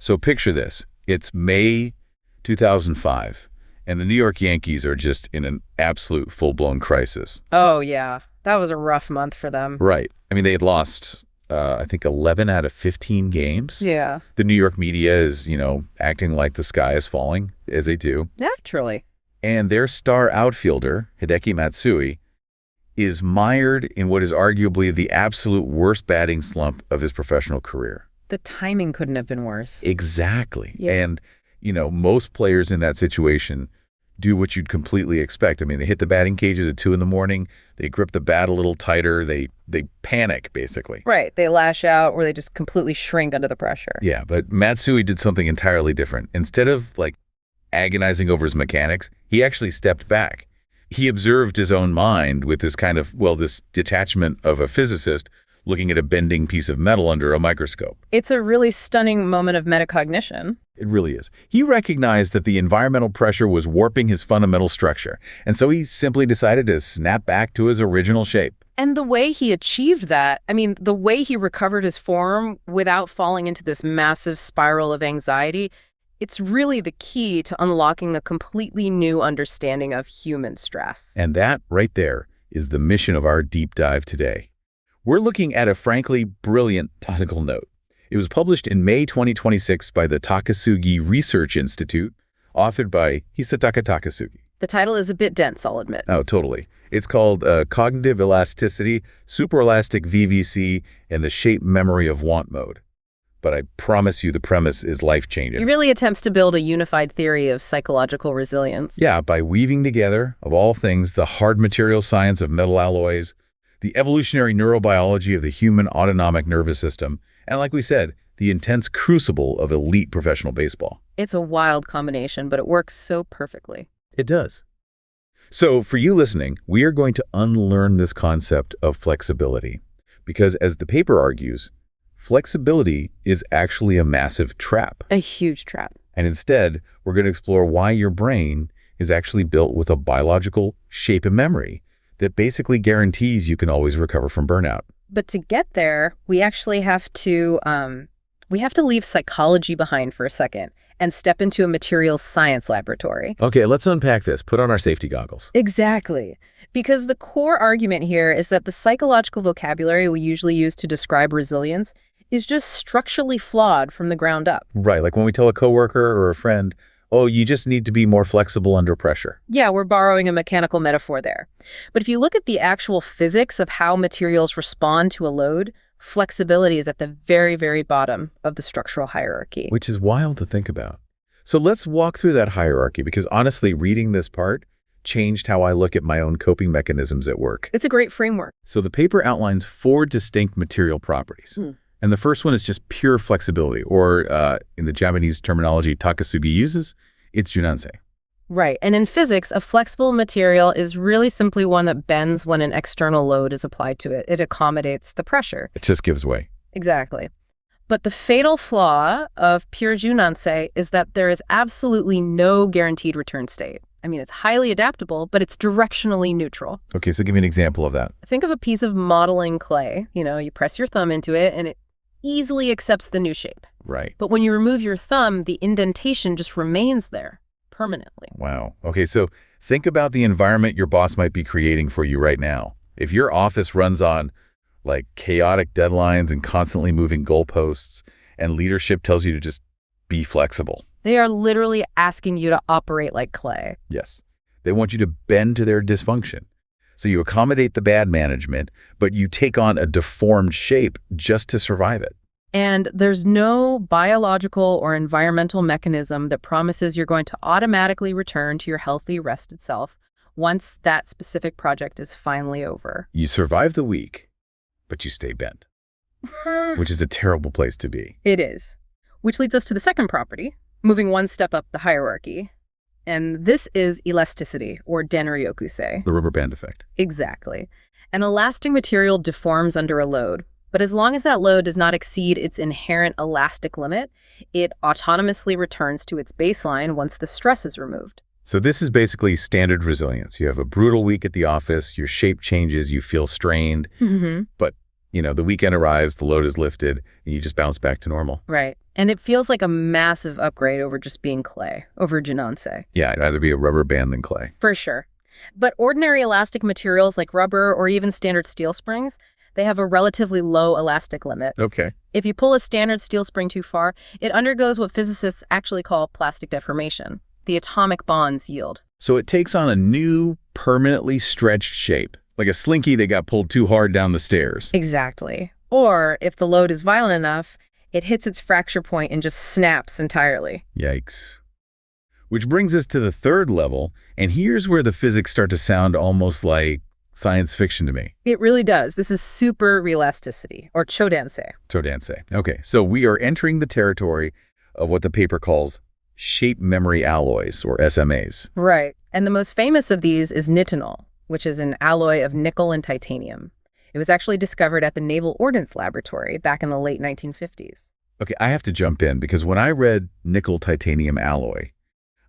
So picture this. It's May 2005, and the New York Yankees are just in an absolute full-blown crisis. Oh, yeah. That was a rough month for them. Right. I mean, they had lost, I think, 11 out of 15 games. Yeah. The New York media is, acting like the sky is falling, as they do. Naturally. And their star outfielder, Hideki Matsui, is mired in what is arguably the absolute worst batting slump of his professional career. The timing couldn't have been worse. Exactly. Yeah. And, most players in that situation do what you'd completely expect. I mean, they hit the batting cages at 2 a.m. They grip the bat a little tighter. They panic, basically. Right. They lash out or they just completely shrink under the pressure. Yeah, but Matsui did something entirely different. Instead of, agonizing over his mechanics, he actually stepped back. He observed his own mind with this kind of, this detachment of a physicist looking at a bending piece of metal under a microscope. It's a really stunning moment of metacognition. It really is. He recognized that the environmental pressure was warping his fundamental structure, and so he simply decided to snap back to his original shape. And the way he achieved that, the way he recovered his form without falling into this massive spiral of anxiety, it's really the key to unlocking a completely new understanding of human stress. And that, right there, is the mission of our deep dive today. We're looking at a frankly brilliant technical note. It was published in May 2026 by the Takasugi Research Institute, authored by Hisataka Takasugi. The title is a bit dense, I'll admit. Oh, totally. It's called Cognitive Elasticity, Superelastic VVC, and the Shape Memory of Want Mode. But I promise you the premise is life-changing. He really attempts to build a unified theory of psychological resilience. Yeah, by weaving together, of all things, the hard material science of metal alloys, the evolutionary neurobiology of the human autonomic nervous system, and like we said, the intense crucible of elite professional baseball. It's a wild combination, but it works so perfectly. It does. So for you listening, we are going to unlearn this concept of flexibility. Because as the paper argues, flexibility is actually a massive trap. A huge trap. And instead, we're going to explore why your brain is actually built with a biological shape of memory that basically guarantees you can always recover from burnout. But to get there, we actually have to leave psychology behind for a second and step into a materials science laboratory. Okay, let's unpack this. Put on our safety goggles. Exactly. Because the core argument here is that the psychological vocabulary we usually use to describe resilience is just structurally flawed from the ground up. Right, like when we tell a coworker or a friend, oh, you just need to be more flexible under pressure. Yeah, we're borrowing a mechanical metaphor there. But if you look at the actual physics of how materials respond to a load, flexibility is at the very, very bottom of the structural hierarchy. Which is wild to think about. So let's walk through that hierarchy, because honestly, reading this part changed how I look at my own coping mechanisms at work. It's a great framework. So the paper outlines 4 distinct material properties. And the first one is just pure flexibility, or in the Japanese terminology Takasugi uses, it's junansei. Right. And in physics, a flexible material is really simply one that bends when an external load is applied to it. It accommodates the pressure. It just gives way. Exactly. But the fatal flaw of pure junansei is that there is absolutely no guaranteed return state. It's highly adaptable, but it's directionally neutral. Okay, so give me an example of that. Think of a piece of modeling clay. You press your thumb into it, and it easily accepts the new shape. Right. But when you remove your thumb, the indentation just remains there permanently. Wow. Okay, so think about the environment your boss might be creating for you right now. If your office runs on chaotic deadlines and constantly moving goalposts, and leadership tells you to just be flexible. They are literally asking you to operate like clay. Yes. They want you to bend to their dysfunction. So you accommodate the bad management, but you take on a deformed shape just to survive it. And there's no biological or environmental mechanism that promises you're going to automatically return to your healthy, rested self once that specific project is finally over. You survive the week, but you stay bent, which is a terrible place to be. It is. Which leads us to the second property, moving one step up the hierarchy. And this is elasticity, or denryokusei. The rubber band effect. Exactly. An elastic material deforms under a load, but as long as that load does not exceed its inherent elastic limit, it autonomously returns to its baseline once the stress is removed. So this is basically standard resilience. You have a brutal week at the office, your shape changes, you feel strained, but The weekend arrives, the load is lifted, and you just bounce back to normal. Right. And it feels like a massive upgrade over just being clay, over Jananse. Yeah, I'd rather be a rubber band than clay. For sure. But ordinary elastic materials like rubber or even standard steel springs, they have a relatively low elastic limit. Okay. If you pull a standard steel spring too far, it undergoes what physicists actually call plastic deformation. The atomic bonds yield. So it takes on a new, permanently stretched shape, like a slinky that got pulled too hard down the stairs. Exactly. Or if the load is violent enough, it hits its fracture point and just snaps entirely. Yikes. Which brings us to the third level, and here's where the physics start to sound almost like science fiction to me. It really does. This is super elasticity, or chodanse. Chodanse. Okay, so we are entering the territory of what the paper calls shape memory alloys, or SMAs. Right. And the most famous of these is nitinol, which is an alloy of nickel and titanium. It was actually discovered at the Naval Ordnance Laboratory back in the late 1950s. Okay, I have to jump in because when I read nickel-titanium alloy,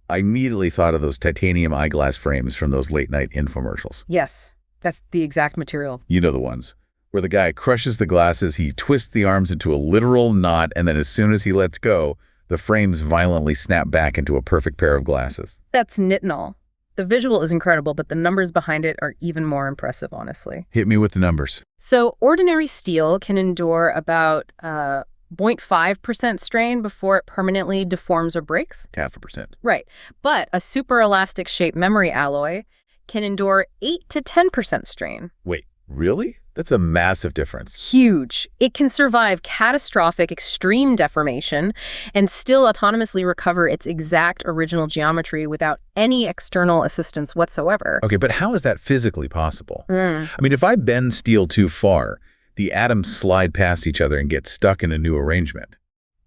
I immediately thought of those titanium eyeglass frames from those late-night infomercials. Yes, that's the exact material. You know the ones, where the guy crushes the glasses, he twists the arms into a literal knot, and then as soon as he lets go, the frames violently snap back into a perfect pair of glasses. That's nitinol. The visual is incredible, but the numbers behind it are even more impressive, honestly. Hit me with the numbers. So ordinary steel can endure about 0.5% strain before it permanently deforms or breaks. 0.5%. Right. But a super elastic shape memory alloy can endure 8 to 10% strain. Wait, really? That's a massive difference. Huge. It can survive catastrophic extreme deformation and still autonomously recover its exact original geometry without any external assistance whatsoever. Okay, but how is that physically possible? Mm. I mean, if I bend steel too far, the atoms slide past each other and get stuck in a new arrangement.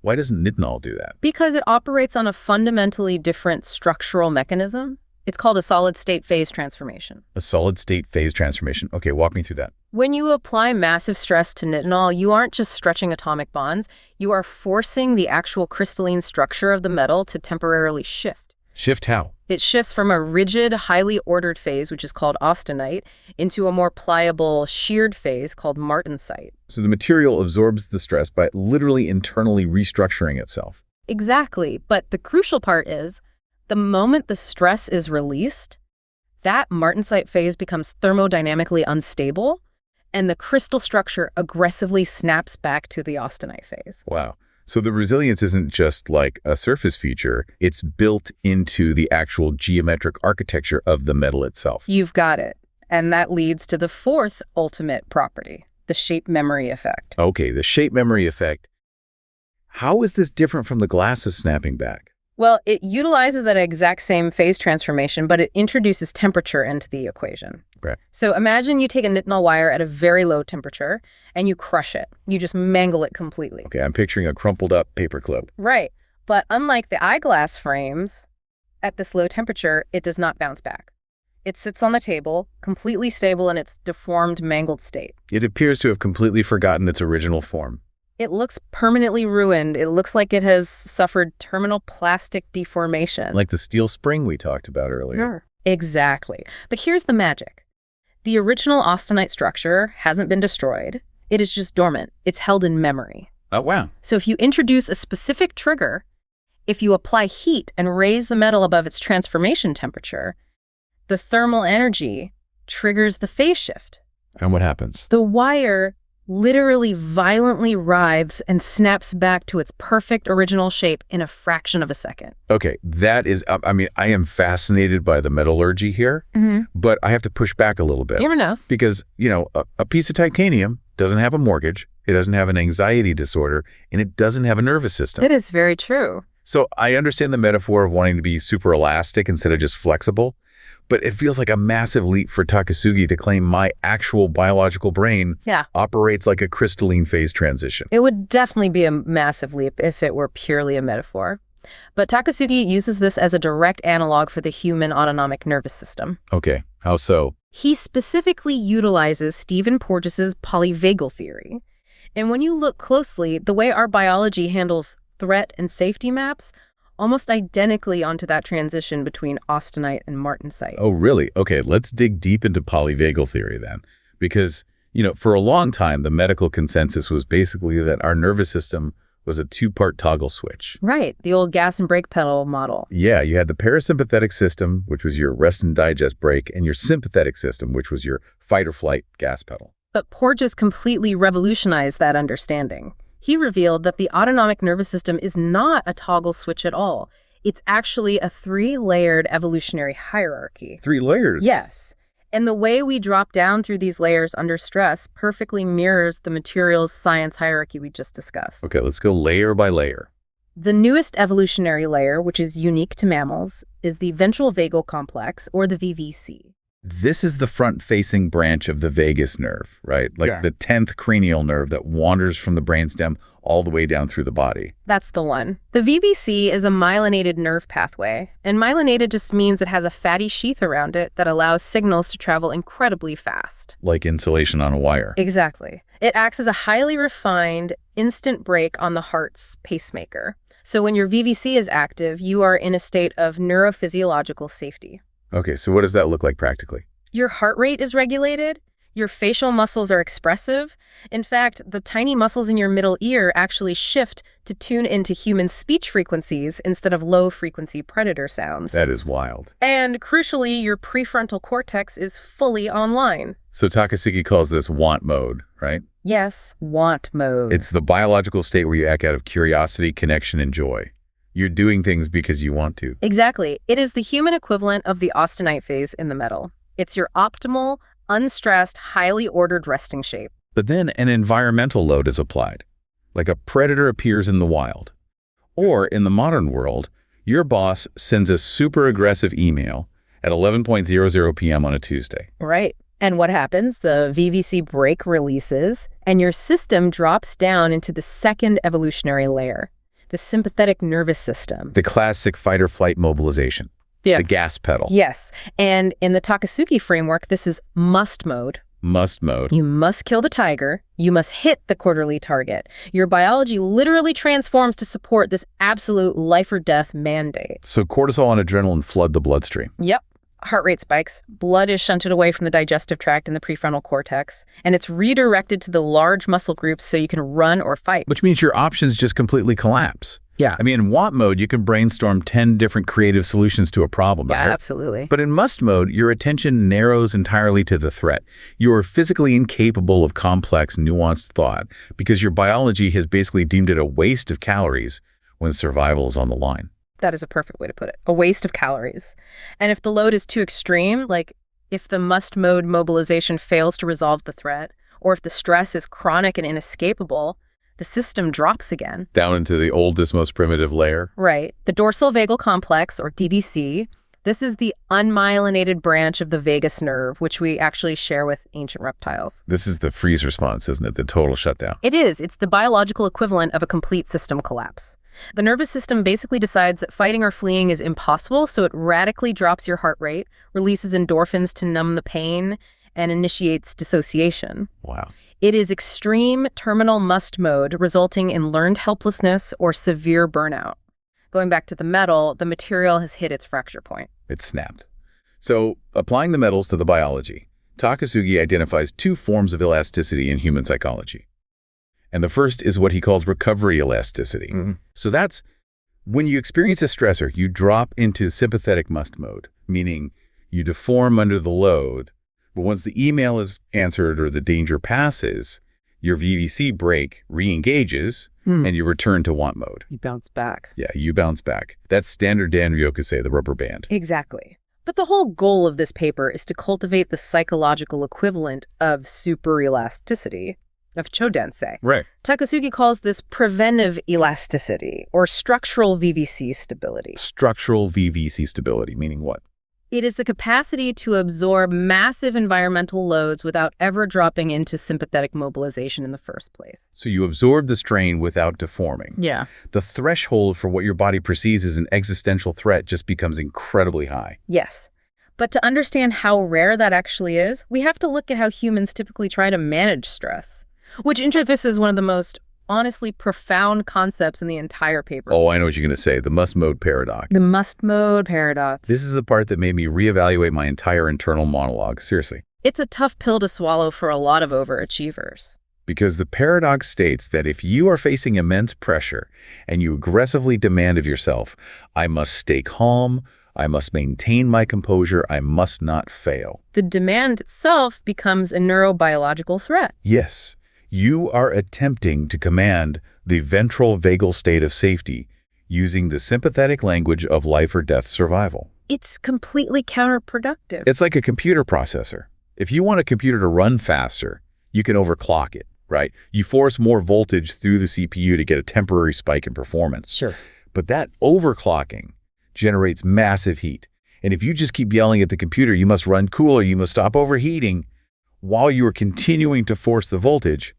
Why doesn't nitinol do that? Because it operates on a fundamentally different structural mechanism. It's called a solid-state phase transformation. A solid-state phase transformation. Okay, walk me through that. When you apply massive stress to nitinol, you aren't just stretching atomic bonds, you are forcing the actual crystalline structure of the metal to temporarily shift. Shift how? It shifts from a rigid, highly ordered phase, which is called austenite, into a more pliable, sheared phase called martensite. So the material absorbs the stress by literally internally restructuring itself. Exactly, but the crucial part is, the moment the stress is released, that martensite phase becomes thermodynamically unstable, and the crystal structure aggressively snaps back to the austenite phase. Wow. So the resilience isn't just like a surface feature, it's built into the actual geometric architecture of the metal itself. You've got it. And that leads to the fourth ultimate property, the shape memory effect. Okay, the shape memory effect. How is this different from the glasses snapping back? Well, it utilizes that exact same phase transformation, but it introduces temperature into the equation. Right. So imagine you take a nitinol wire at a very low temperature and you crush it. You just mangle it completely. Okay, I'm picturing a crumpled up paperclip. Right. But unlike the eyeglass frames, at this low temperature, it does not bounce back. It sits on the table, completely stable in its deformed, mangled state. It appears to have completely forgotten its original form. It looks permanently ruined. It looks like it has suffered terminal plastic deformation. Like the steel spring we talked about earlier. Exactly. But here's the magic. The original austenite structure hasn't been destroyed. It is just dormant. It's held in memory. Oh, wow. So if you introduce a specific trigger, if you apply heat and raise the metal above its transformation temperature, the thermal energy triggers the phase shift. And what happens? The wire literally violently writhes and snaps back to its perfect original shape in a fraction of a second. Okay, that is, I mean, I am fascinated by the metallurgy here, but I have to push back a little bit. Fair enough. Because, a piece of titanium doesn't have a mortgage, it doesn't have an anxiety disorder, and it doesn't have a nervous system. It is very true. So I understand the metaphor of wanting to be super elastic instead of just flexible, but it feels like a massive leap for Takasugi to claim my actual biological brain operates like a crystalline phase transition. It would definitely be a massive leap if it were purely a metaphor. But Takasugi uses this as a direct analog for the human autonomic nervous system. Okay, how so? He specifically utilizes Stephen Porges's polyvagal theory. And when you look closely, the way our biology handles threat and safety maps almost identically onto that transition between austenite and martensite. Oh, really? Okay, let's dig deep into polyvagal theory then. Because, For a long time, the medical consensus was basically that our nervous system was a two-part toggle switch. Right, the old gas and brake pedal model. Yeah, you had the parasympathetic system, which was your rest and digest brake, and your sympathetic system, which was your fight or flight gas pedal. But Porges completely revolutionized that understanding. He revealed that the autonomic nervous system is not a toggle switch at all. It's actually a 3-layered evolutionary hierarchy. 3 layers? Yes. And the way we drop down through these layers under stress perfectly mirrors the materials science hierarchy we just discussed. Okay, let's go layer by layer. The newest evolutionary layer, which is unique to mammals, is the Ventral Vagal Complex, or the VVC. This is the front-facing branch of the vagus nerve, right? Like the 10th cranial nerve that wanders from the brainstem all the way down through the body. That's the one. The VVC is a myelinated nerve pathway, and myelinated just means it has a fatty sheath around it that allows signals to travel incredibly fast. Like insulation on a wire. Exactly. It acts as a highly refined, instant brake on the heart's pacemaker. So when your VVC is active, you are in a state of neurophysiological safety. Okay, so what does that look like practically? Your heart rate is regulated. Your facial muscles are expressive. In fact, the tiny muscles in your middle ear actually shift to tune into human speech frequencies instead of low-frequency predator sounds. That is wild. And crucially, your prefrontal cortex is fully online. So Takasugi calls this want mode, right? Yes, want mode. It's the biological state where you act out of curiosity, connection, and joy. You're doing things because you want to. Exactly. It is the human equivalent of the austenite phase in the metal. It's your optimal, unstressed, highly ordered resting shape. But then an environmental load is applied, like a predator appears in the wild. Or in the modern world, your boss sends a super aggressive email at 11:00 p.m. on a Tuesday. Right. And what happens? The VVC brake releases, and your system drops down into the second evolutionary layer, the sympathetic nervous system. The classic fight-or-flight mobilization. Yeah. The gas pedal. Yes. And in the Takasugi framework, this is must mode. Must mode. You must kill the tiger. You must hit the quarterly target. Your biology literally transforms to support this absolute life-or-death mandate. So cortisol and adrenaline flood the bloodstream. Yep. Heart rate spikes. Blood is shunted away from the digestive tract and the prefrontal cortex, and it's redirected to the large muscle groups so you can run or fight. Which means your options just completely collapse. Yeah. I mean, in want mode, you can brainstorm 10 different creative solutions to a problem. Yeah, right? absolutely. But in must mode, your attention narrows entirely to the threat. You are physically incapable of complex, nuanced thought because your biology has basically deemed it a waste of calories when survival is on the line. That is a perfect way to put it. A waste of calories. And if the load is too extreme, like if the must mode mobilization fails to resolve the threat, or if the stress is chronic and inescapable, the system drops again. Down into the oldest, most primitive layer. Right. The dorsal vagal complex, or DVC, this is the unmyelinated branch of the vagus nerve, which we actually share with ancient reptiles. This is the freeze response, isn't it? The total shutdown. It is. It's the biological equivalent of a complete system collapse. The nervous system basically decides that fighting or fleeing is impossible, so it radically drops your heart rate, releases endorphins to numb the pain, and initiates dissociation. Wow. It is extreme terminal must mode, resulting in learned helplessness or severe burnout. Going back to the metal, the material has hit its fracture point. It snapped. So, applying the metals to the biology, Takasugi identifies 2 forms of elasticity in human psychology. And the first is what he calls recovery elasticity. So that's when you experience a stressor, you drop into sympathetic must mode, meaning you deform under the load. But once the email is answered or the danger passes, your VVC brake re-engages and you return to want mode. You bounce back. Yeah, you bounce back. That's standard Dan Ryokuse, the rubber band. Exactly. But the whole goal of this paper is to cultivate the psychological equivalent of superelasticity, of chodensei. Right. Takasugi calls this preventive elasticity, or structural VVC stability. Structural VVC stability, meaning what? It is the capacity to absorb massive environmental loads without ever dropping into sympathetic mobilization in the first place. So you absorb the strain without deforming. Yeah. The threshold for what your body perceives as an existential threat just becomes incredibly high. Yes. But to understand how rare that actually is, we have to look at how humans typically try to manage stress, which introduces one of the most honestly profound concepts in the entire paper. Oh, I know what you're going to say. The must mode paradox. The must mode paradox. This is the part that made me reevaluate my entire internal monologue. Seriously. It's a tough pill to swallow for a lot of overachievers. Because the paradox states that if you are facing immense pressure and you aggressively demand of yourself, I must stay calm, I must maintain my composure, I must not fail. The demand itself becomes a neurobiological threat. Yes, you are attempting to command the ventral vagal state of safety using the sympathetic language of life or death survival. It's completely counterproductive. It's like a computer processor. If you want a computer to run faster, you can overclock it, right? You force more voltage through the CPU to get a temporary spike in performance. Sure. But that overclocking generates massive heat. And if you just keep yelling at the computer, you must run cooler, you must stop overheating, while you are continuing to force the voltage,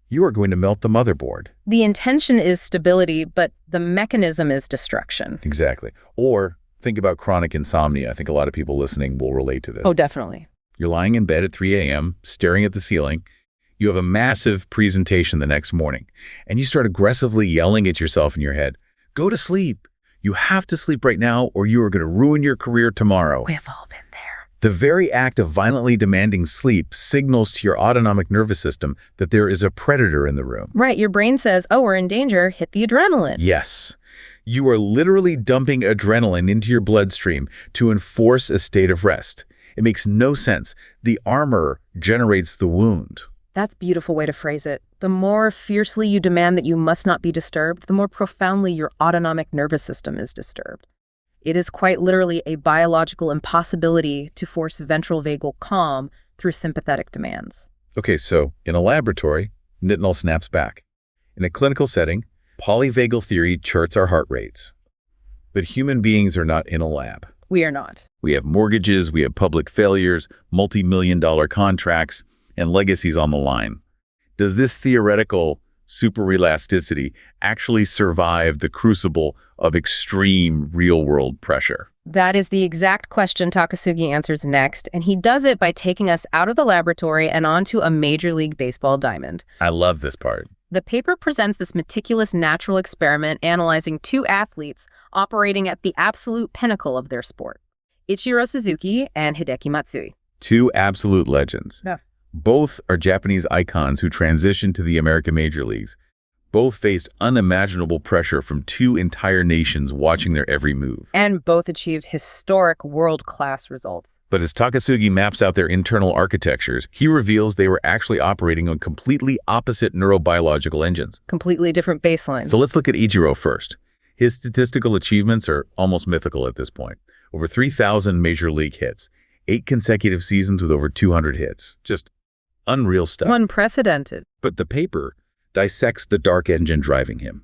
you are going to melt the motherboard. The intention is stability, but the mechanism is destruction. Exactly. Or think about chronic insomnia. I think a lot of people listening will relate to this. Oh, definitely. You're lying in bed at 3 a.m., staring at the ceiling. You have a massive presentation the next morning, and you start aggressively yelling at yourself in your head, go to sleep. You have to sleep right now, or you are going to ruin your career tomorrow. We've all been there. The very act of violently demanding sleep signals to your autonomic nervous system that there is a predator in the room. Right, your brain says, oh, we're in danger, hit the adrenaline. Yes. You are literally dumping adrenaline into your bloodstream to enforce a state of rest. It makes no sense. The armor generates the wound. That's a beautiful way to phrase it. The more fiercely you demand that you must not be disturbed, the more profoundly your autonomic nervous system is disturbed. It is quite literally a biological impossibility to force ventral vagal calm through sympathetic demands. Okay, so in a laboratory, nitinol snaps back. In a clinical setting, Polyvagal Theory charts our heart rates. But human beings are not in a lab. We are not. We have mortgages, we have public failures, multi-million-dollar contracts, and legacies on the line. Does this theoretical super-elasticity actually survive the crucible of extreme real-world pressure? That is the exact question Takasugi answers next, and he does it by taking us out of the laboratory and onto a Major League Baseball diamond. I love this part. The paper presents this meticulous natural experiment analyzing two athletes operating at the absolute pinnacle of their sport, Ichiro Suzuki and Hideki Matsui. Two absolute legends. Yeah. Both are Japanese icons who transitioned to the American major leagues. Both faced unimaginable pressure from two entire nations watching their every move. And both achieved historic world-class results. But as Takasugi maps out their internal architectures, he reveals they were actually operating on completely opposite neurobiological engines. Completely different baselines. So let's look at Ichiro first. His statistical achievements are almost mythical at this point. Over 3,000 major league hits, 8 consecutive seasons with over 200 hits. Just unreal stuff. Unprecedented. But the paper dissects the dark engine driving him.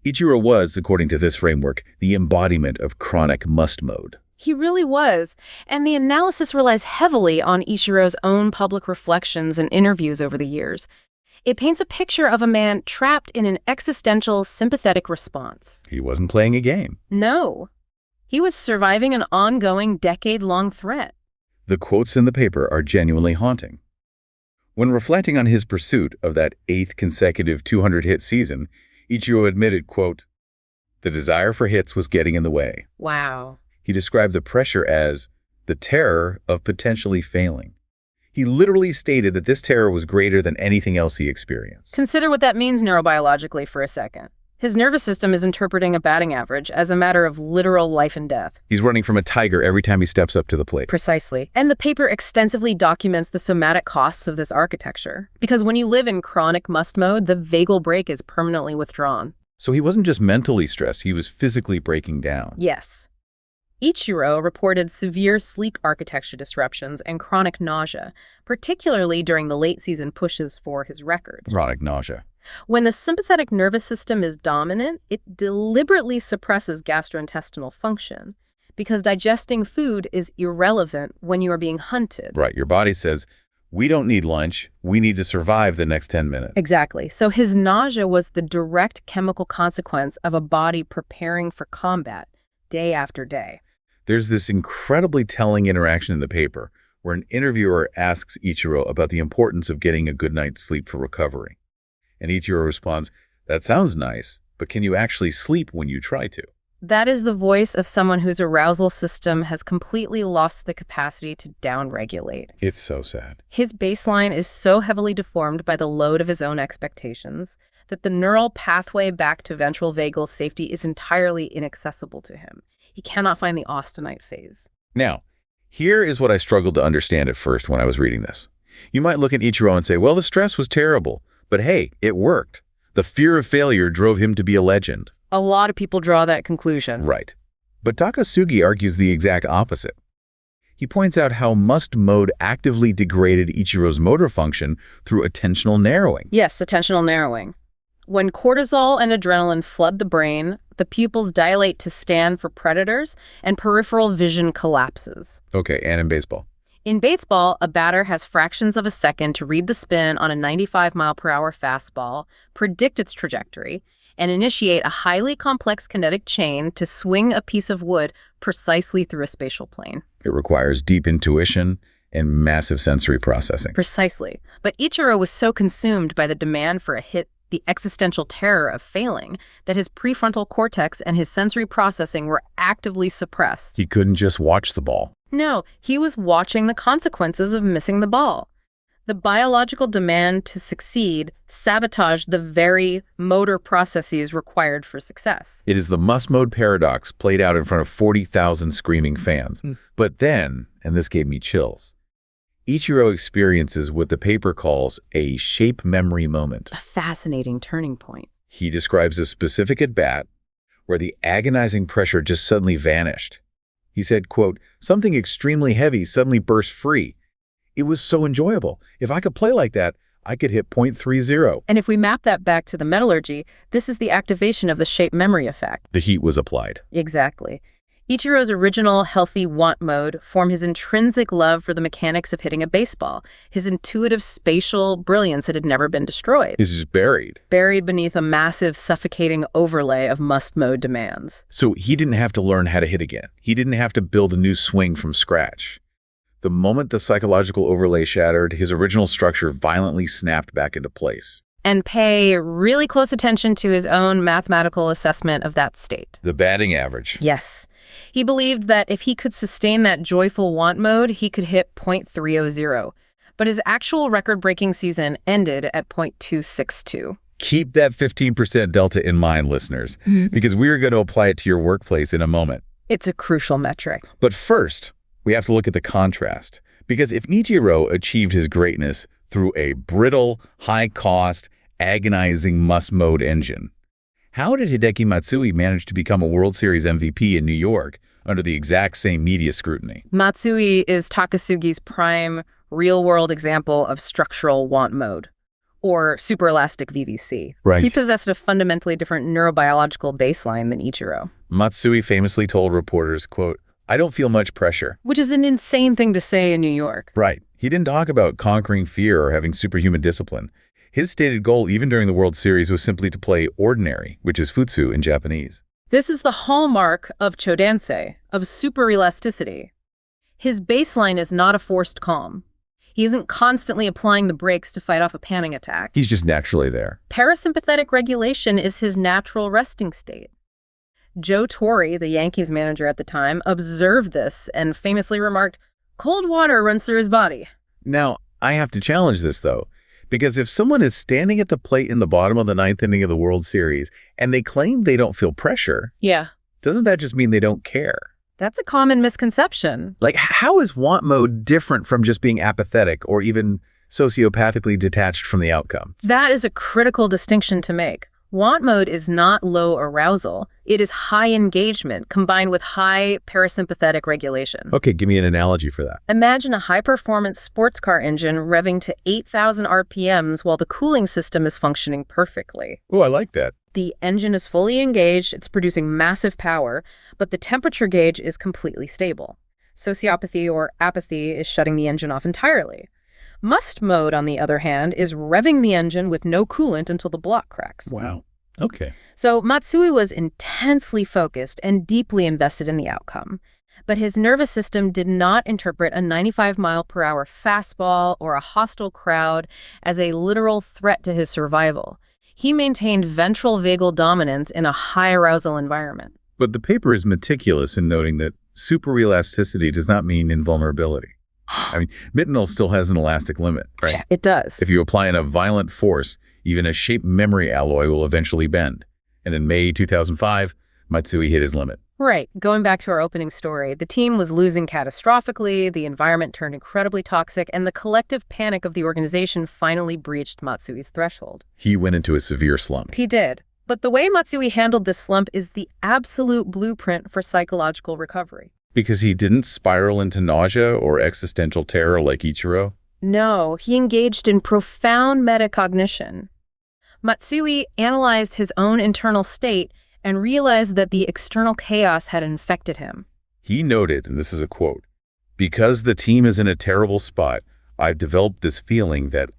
Ichiro was, according to this framework, the embodiment of chronic must mode. He really was, and the analysis relies heavily on Ichiro's own public reflections and interviews over the years. It paints a picture of a man trapped in an existential, sympathetic response. He wasn't playing a game. No. He was surviving an ongoing, decade-long threat. The quotes in the paper are genuinely haunting. When reflecting on his pursuit of that 8th consecutive 200-hit season, Ichiro admitted, quote, "The desire for hits was getting in the way." Wow. He described the pressure as the terror of potentially failing. He literally stated that this terror was greater than anything else he experienced. Consider what that means neurobiologically for a second. His nervous system is interpreting a batting average as a matter of literal life and death. He's running from a tiger every time he steps up to the plate. Precisely. And the paper extensively documents the somatic costs of this architecture. Because when you live in chronic must mode, the vagal brake is permanently withdrawn. So he wasn't just mentally stressed, he was physically breaking down. Yes. Ichiro reported severe sleep architecture disruptions and chronic nausea, particularly during the late season pushes for his records. Chronic nausea. When the sympathetic nervous system is dominant, it deliberately suppresses gastrointestinal function because digesting food is irrelevant when you are being hunted. Right, your body says, we don't need lunch, we need to survive the next 10 minutes. Exactly. So his nausea was the direct chemical consequence of a body preparing for combat day after day. There's this incredibly telling interaction in the paper where an interviewer asks Ichiro about the importance of getting a good night's sleep for recovery. And Ichiro responds, "That sounds nice, but can you actually sleep when you try to?" That is the voice of someone whose arousal system has completely lost the capacity to downregulate. It's so sad. His baseline is so heavily deformed by the load of his own expectations that the neural pathway back to ventral vagal safety is entirely inaccessible to him. He cannot find the austenite phase. Now, here is what I struggled to understand at first when I was reading this. You might look at Ichiro and say, well, the stress was terrible, but hey, it worked. The fear of failure drove him to be a legend. A lot of people draw that conclusion. Right. But Takasugi argues the exact opposite. He points out how must mode actively degraded Ichiro's motor function through attentional narrowing. Yes, attentional narrowing. When cortisol and adrenaline flood the brain, the pupils dilate to scan for predators and peripheral vision collapses. Okay, and in baseball? In baseball, a batter has fractions of a second to read the spin on a 95-mile-per-hour fastball, predict its trajectory, and initiate a highly complex kinetic chain to swing a piece of wood precisely through a spatial plane. It requires deep intuition and massive sensory processing. Precisely. But Ichiro was so consumed by the demand for a hit, the existential terror of failing, that his prefrontal cortex and his sensory processing were actively suppressed. He couldn't just watch the ball. No, he was watching the consequences of missing the ball. The biological demand to succeed sabotaged the very motor processes required for success. It is the must-mode paradox played out in front of 40,000 screaming fans. But then, and this gave me chills, Ichiro experiences what the paper calls a shape memory moment. A fascinating turning point. He describes a specific at-bat where the agonizing pressure just suddenly vanished. He said, quote, something extremely heavy suddenly burst free. It was so enjoyable. If I could play like that, I could hit .30. And if we map that back to the metallurgy, this is the activation of the shape memory effect. The heat was applied. Exactly. Ichiro's original healthy want mode formed his intrinsic love for the mechanics of hitting a baseball, his intuitive spatial brilliance that had never been destroyed. It's just buried. Buried beneath a massive, suffocating overlay of must-mode demands. So he didn't have to learn how to hit again. He didn't have to build a new swing from scratch. The moment the psychological overlay shattered, his original structure violently snapped back into place. And pay really close attention to his own mathematical assessment of that state. The batting average. Yes. He believed that if he could sustain that joyful want mode, he could hit .300. But his actual record-breaking season ended at .262. Keep that 15% delta in mind, listeners, because we're going to apply it to your workplace in a moment. It's a crucial metric. But first, we have to look at the contrast. Because if Ichiro achieved his greatness through a brittle, high-cost, agonizing must-mode engine, how did Hideki Matsui manage to become a World Series MVP in New York under the exact same media scrutiny? Matsui is Takasugi's prime real-world example of structural want mode, or superelastic VVC. Right. He possessed a fundamentally different neurobiological baseline than Ichiro. Matsui famously told reporters, quote, I don't feel much pressure. Which is an insane thing to say in New York. Right. He didn't talk about conquering fear or having superhuman discipline. His stated goal, even during the World Series, was simply to play ordinary, which is futsu in Japanese. This is the hallmark of chodensei, of superelasticity. His baseline is not a forced calm. He isn't constantly applying the brakes to fight off a panic attack. He's just naturally there. Parasympathetic regulation is his natural resting state. Joe Torre, the Yankees manager at the time, observed this and famously remarked, cold water runs through his body. Now, I have to challenge this, though, because if someone is standing at the plate in the bottom of the ninth inning of the World Series and they claim they don't feel pressure, yeah, doesn't that just mean they don't care? That's a common misconception. Like, how is want mode different from just being apathetic or even sociopathically detached from the outcome? That is a critical distinction to make. Want mode is not low arousal. It is high engagement combined with high parasympathetic regulation. Okay, give me an analogy for that. Imagine a high-performance sports car engine revving to 8,000 RPMs while the cooling system is functioning perfectly. Oh, I like that. The engine is fully engaged, it's producing massive power, but the temperature gauge is completely stable. Sociopathy or apathy is shutting the engine off entirely. Must mode, on the other hand, is revving the engine with no coolant until the block cracks. Wow. Okay. So Matsui was intensely focused and deeply invested in the outcome. But his nervous system did not interpret a 95-mile-per-hour fastball or a hostile crowd as a literal threat to his survival. He maintained ventral vagal dominance in a high-arousal environment. But the paper is meticulous in noting that super-elasticity does not mean invulnerability. I mean, Mittenel still has an elastic limit, right? It does. If you apply enough violent force, even a shape memory alloy will eventually bend. And in May 2005, Matsui hit his limit. Right. Going back to our opening story, the team was losing catastrophically, the environment turned incredibly toxic, and the collective panic of the organization finally breached Matsui's threshold. He went into a severe slump. He did. But the way Matsui handled this slump is the absolute blueprint for psychological recovery. Because he didn't spiral into nausea or existential terror like Ichiro? No, he engaged in profound metacognition. Matsui analyzed his own internal state and realized that the external chaos had infected him. He noted, and this is a quote, "Because the team is in a terrible spot, I've developed this feeling that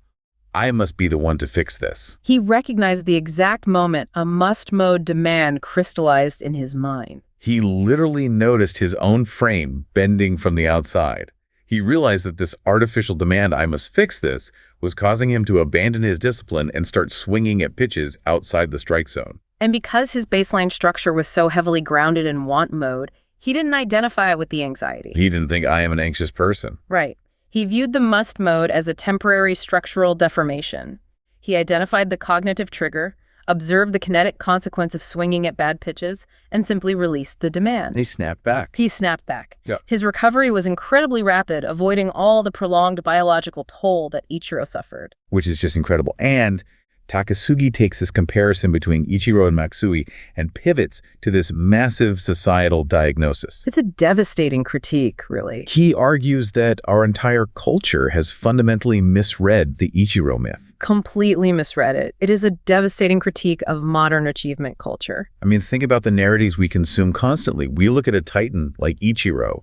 I must be the one to fix this." He recognized the exact moment a must-mode demand crystallized in his mind. He literally noticed his own frame bending from the outside. He realized that this artificial demand, "I must fix this," was causing him to abandon his discipline and start swinging at pitches outside the strike zone. And because his baseline structure was so heavily grounded in want mode, he didn't identify it with the anxiety. He didn't think, "I am an anxious person." Right. He viewed the must mode as a temporary structural deformation. He identified the cognitive trigger, observed the kinetic consequence of swinging at bad pitches, and simply released the demand. He snapped back. He snapped back. Yeah. His recovery was incredibly rapid, avoiding all the prolonged biological toll that Ichiro suffered. Which is just incredible. And Takasugi takes this comparison between Ichiro and Matsui and pivots to this massive societal diagnosis. It's a devastating critique, really. He argues that our entire culture has fundamentally misread the Ichiro myth. Completely misread it. It is a devastating critique of modern achievement culture. I mean, think about the narratives we consume constantly. We look at a titan like Ichiro,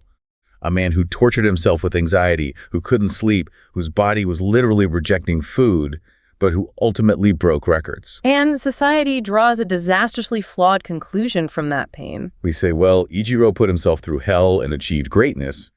a man who tortured himself with anxiety, who couldn't sleep, whose body was literally rejecting food, but who ultimately broke records. And society draws a disastrously flawed conclusion from that pain. We say, well, Ichiro put himself through hell and achieved greatness.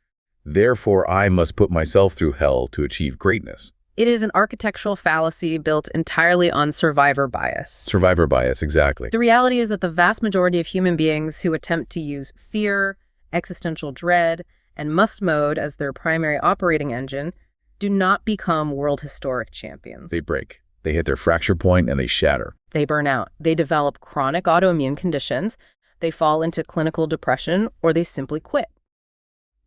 Therefore, I must put myself through hell to achieve greatness. It is an architectural fallacy built entirely on survivor bias. Survivor bias, exactly. The reality is that the vast majority of human beings who attempt to use fear, existential dread, and must mode as their primary operating engine do not become world historic champions. They break. They hit their fracture point and they shatter. They burn out. They develop chronic autoimmune conditions. They fall into clinical depression, or they simply quit.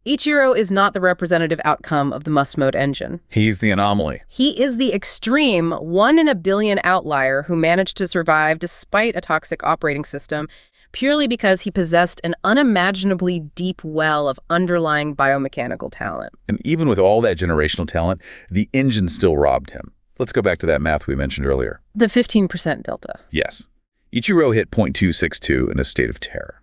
Ichiro is not the representative outcome of the must-mode engine. He's the anomaly. He is the extreme 1 in a billion outlier who managed to survive despite a toxic operating system purely because he possessed an unimaginably deep well of underlying biomechanical talent. And even with all that generational talent, the engine still robbed him. Let's go back to that math we mentioned earlier. The 15% delta. Yes. Ichiro hit 0.262 in a state of terror.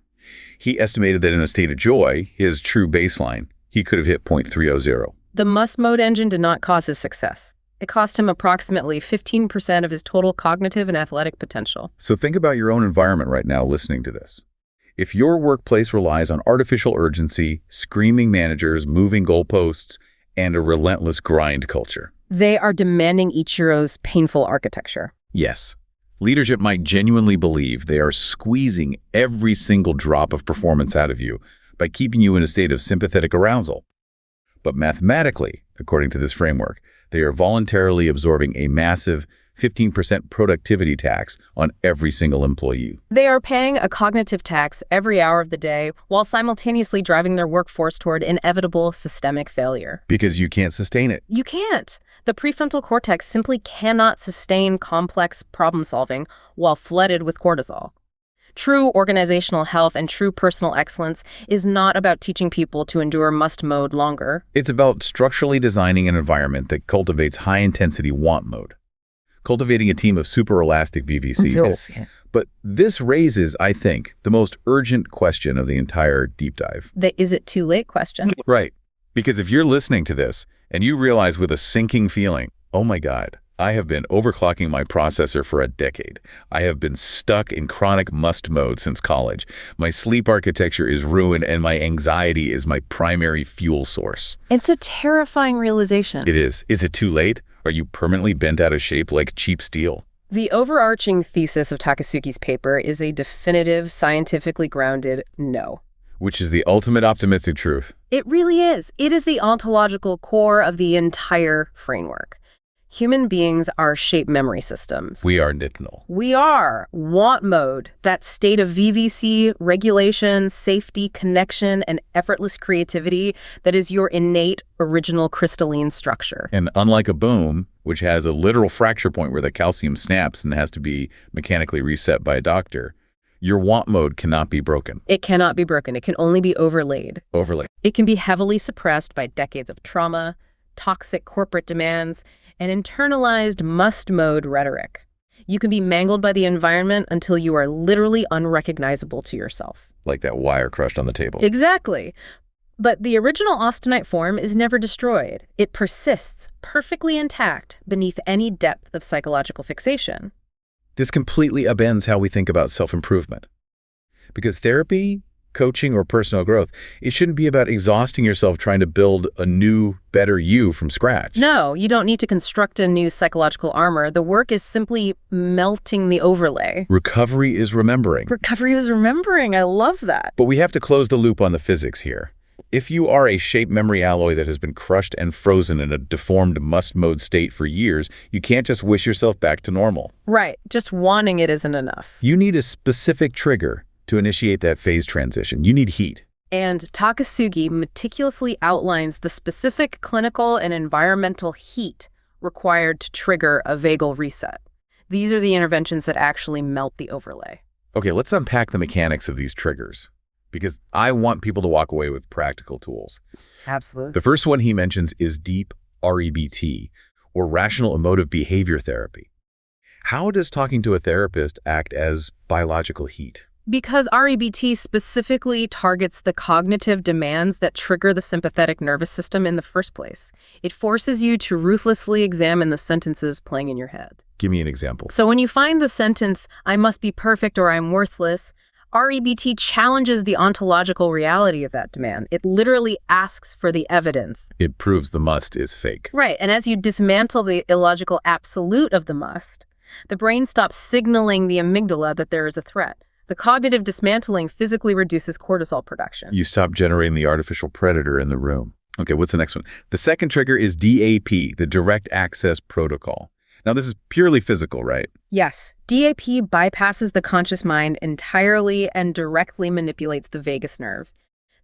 He estimated that in a state of joy, his true baseline, he could have hit 0.300. The must-mode engine did not cause his success. It cost him approximately 15% of his total cognitive and athletic potential. So think about your own environment right now listening to this. If your workplace relies on artificial urgency, screaming managers, moving goalposts, and a relentless grind culture. They are demanding Ichiro's painful architecture. Yes. Leadership might genuinely believe they are squeezing every single drop of performance out of you by keeping you in a state of sympathetic arousal. But mathematically, according to this framework, they are voluntarily absorbing a massive 15% productivity tax on every single employee. They are paying a cognitive tax every hour of the day while simultaneously driving their workforce toward inevitable systemic failure. Because you can't sustain it. You can't. The prefrontal cortex simply cannot sustain complex problem solving while flooded with cortisol. True organizational health and true personal excellence is not about teaching people to endure must mode longer. It's about structurally designing an environment that cultivates high-intensity want mode, cultivating a team of super elastic VVCs. But this raises, I think, the most urgent question of the entire deep dive. The is it too late question. Right. Because if you're listening to this and you realize with a sinking feeling, oh my God, I have been overclocking my processor for a decade. I have been stuck in chronic must mode since college. My sleep architecture is ruined and my anxiety is my primary fuel source. It's a terrifying realization. It is. Is it too late? Are you permanently bent out of shape like cheap steel? The overarching thesis of Takasugi's paper is a definitive, scientifically grounded no. Which is the ultimate optimistic truth. It really is. It is the ontological core of the entire framework. Human beings are shape memory systems. We are nitnal. We are want mode, that state of VVC, regulation, safety, connection, and effortless creativity that is your innate, original crystalline structure. And unlike a boom, which has a literal fracture point where the calcium snaps and has to be mechanically reset by a doctor, your want mode cannot be broken. It cannot be broken. It can only be overlaid. Overlay. It can be heavily suppressed by decades of trauma, toxic corporate demands, and internalized must-mode rhetoric. You can be mangled by the environment until you are literally unrecognizable to yourself. Like that wire crushed on the table. Exactly. But the original austenite form is never destroyed. It persists, perfectly intact, beneath any depth of psychological fixation. This completely upends how we think about self-improvement. Because therapy, coaching, or personal growth, it shouldn't be about exhausting yourself trying to build a new, better you from scratch. No, you don't need to construct a new psychological armor. The work is simply melting the overlay. Recovery is remembering. Recovery is remembering. I love that. But we have to close the loop on the physics here. If you are a shape memory alloy that has been crushed and frozen in a deformed must-mode state for years, you can't just wish yourself back to normal. Right. Just wanting it isn't enough. You need a specific trigger to initiate that phase transition. You need heat. And Takasugi meticulously outlines the specific clinical and environmental heat required to trigger a vagal reset. These are the interventions that actually melt the overlay. Okay, let's unpack the mechanics of these triggers, because I want people to walk away with practical tools. Absolutely. The first one he mentions is deep REBT, or rational emotive behavior therapy. How does talking to a therapist act as biological heat? Because REBT specifically targets the cognitive demands that trigger the sympathetic nervous system in the first place. It forces you to ruthlessly examine the sentences playing in your head. Give me an example. So when you find the sentence, "I must be perfect or I'm worthless," REBT challenges the ontological reality of that demand. It literally asks for the evidence. It proves the must is fake. Right, and as you dismantle the illogical absolute of the must, the brain stops signaling the amygdala that there is a threat. The cognitive dismantling physically reduces cortisol production. You stop generating the artificial predator in the room. Okay, what's the next one? The second trigger is DAP, the direct access protocol. Now, this is purely physical, right? Yes, DAP bypasses the conscious mind entirely and directly manipulates the vagus nerve.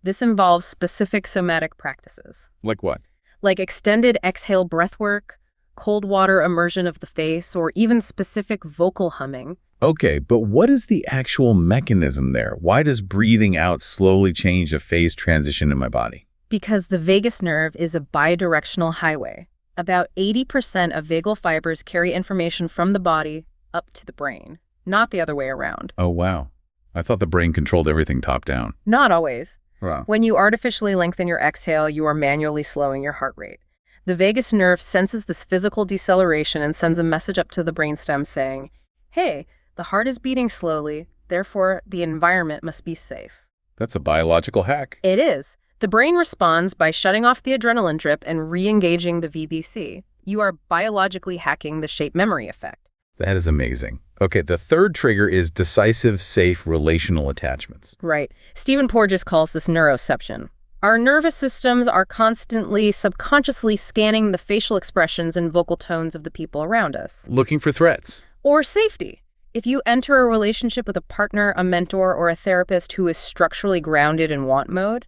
This involves specific somatic practices. Like what? Like extended exhale breath work, cold water immersion of the face, or even specific vocal humming. Okay, but what is the actual mechanism there? Why does breathing out slowly change a phase transition in my body? Because the vagus nerve is a bidirectional highway. About 80% of vagal fibers carry information from the body up to the brain, not the other way around. Oh, wow. I thought the brain controlled everything top down. Not always. Wow. When you artificially lengthen your exhale, you are manually slowing your heart rate. The vagus nerve senses this physical deceleration and sends a message up to the brainstem saying, "Hey, the heart is beating slowly, therefore the environment must be safe." That's a biological hack. It is. The brain responds by shutting off the adrenaline drip and re-engaging the VBC. You are biologically hacking the shape memory effect. That is amazing. Okay, the third trigger is decisive, safe relational attachments. Right. Stephen Porges calls this neuroception. Our nervous systems are constantly, subconsciously scanning the facial expressions and vocal tones of the people around us. Looking for threats. Or safety. If you enter a relationship with a partner, a mentor, or a therapist who is structurally grounded in want mode,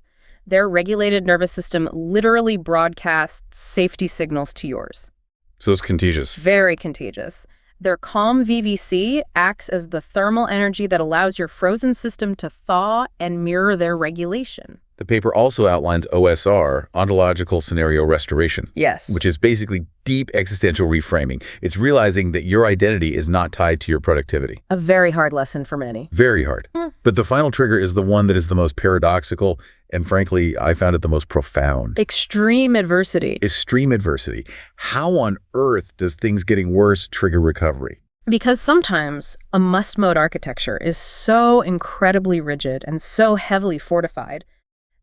their regulated nervous system literally broadcasts safety signals to yours. So it's contagious. Very contagious. Their calm VVC acts as the thermal energy that allows your frozen system to thaw and mirror their regulation. The paper also outlines OSR, ontological scenario restoration. Yes. Which is basically deep existential reframing. It's realizing that your identity is not tied to your productivity. A very hard lesson for many. Very hard. But the final trigger is the one that is the most paradoxical, and frankly, I found it the most profound. Extreme adversity. Extreme adversity. How on earth does things getting worse trigger recovery? Because sometimes a must-mode architecture is so incredibly rigid and so heavily fortified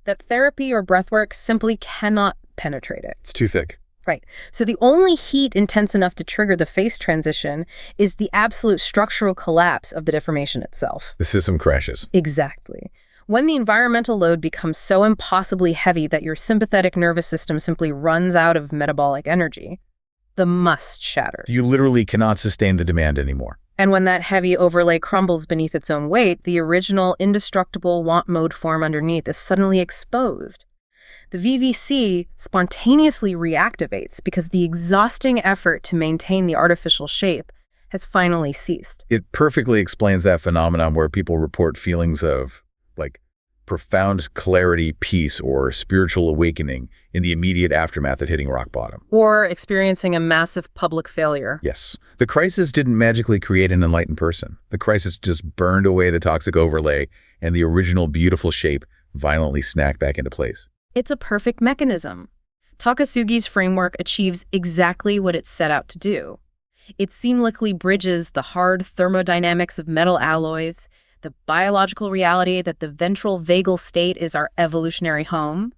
that therapy or breathwork simply cannot penetrate it. It's too thick. Right. So the only heat intense enough to trigger the phase transition is the absolute structural collapse of the deformation itself. The system crashes. Exactly. When the environmental load becomes so impossibly heavy that your sympathetic nervous system simply runs out of metabolic energy, the must shatters. You literally cannot sustain the demand anymore. And when that heavy overlay crumbles beneath its own weight, the original indestructible want mode form underneath is suddenly exposed. The VVC spontaneously reactivates because the exhausting effort to maintain the artificial shape has finally ceased. It perfectly explains that phenomenon where people report feelings of, like, profound clarity, peace, or spiritual awakening in the immediate aftermath of hitting rock bottom. Or experiencing a massive public failure. Yes. The crisis didn't magically create an enlightened person. The crisis just burned away the toxic overlay, and the original beautiful shape violently snapped back into place. It's a perfect mechanism. Takasugi's framework achieves exactly what it set out to do. It seamlessly bridges the hard thermodynamics of metal alloys, the biological reality that the ventral vagal state is our evolutionary home,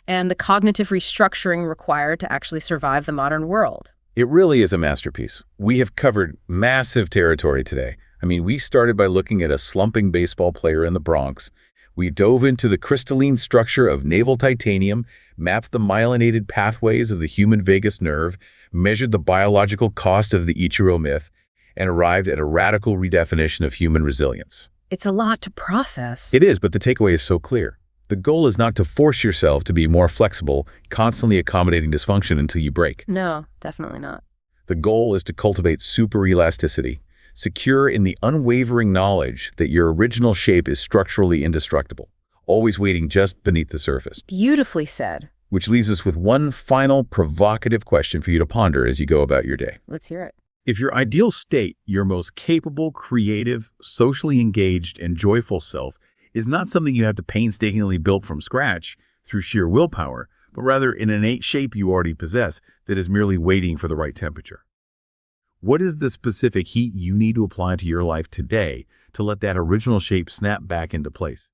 and the cognitive restructuring required to actually survive the modern world. It really is a masterpiece. We have covered massive territory today. I mean, we started by looking at a slumping baseball player in the Bronx. We dove into the crystalline structure of naval titanium, mapped the myelinated pathways of the human vagus nerve, measured the biological cost of the Ichiro myth, and arrived at a radical redefinition of human resilience. It's a lot to process. It is, but the takeaway is so clear. The goal is not to force yourself to be more flexible, constantly accommodating dysfunction until you break. No, definitely not. The goal is to cultivate super elasticity, secure in the unwavering knowledge that your original shape is structurally indestructible, always waiting just beneath the surface. Beautifully said. Which leaves us with one final provocative question for you to ponder as you go about your day. Let's hear it. If your ideal state, your most capable, creative, socially engaged, and joyful self, is not something you have to painstakingly build from scratch through sheer willpower, but rather an innate shape you already possess that is merely waiting for the right temperature. What is the specific heat you need to apply to your life today to let that original shape snap back into place?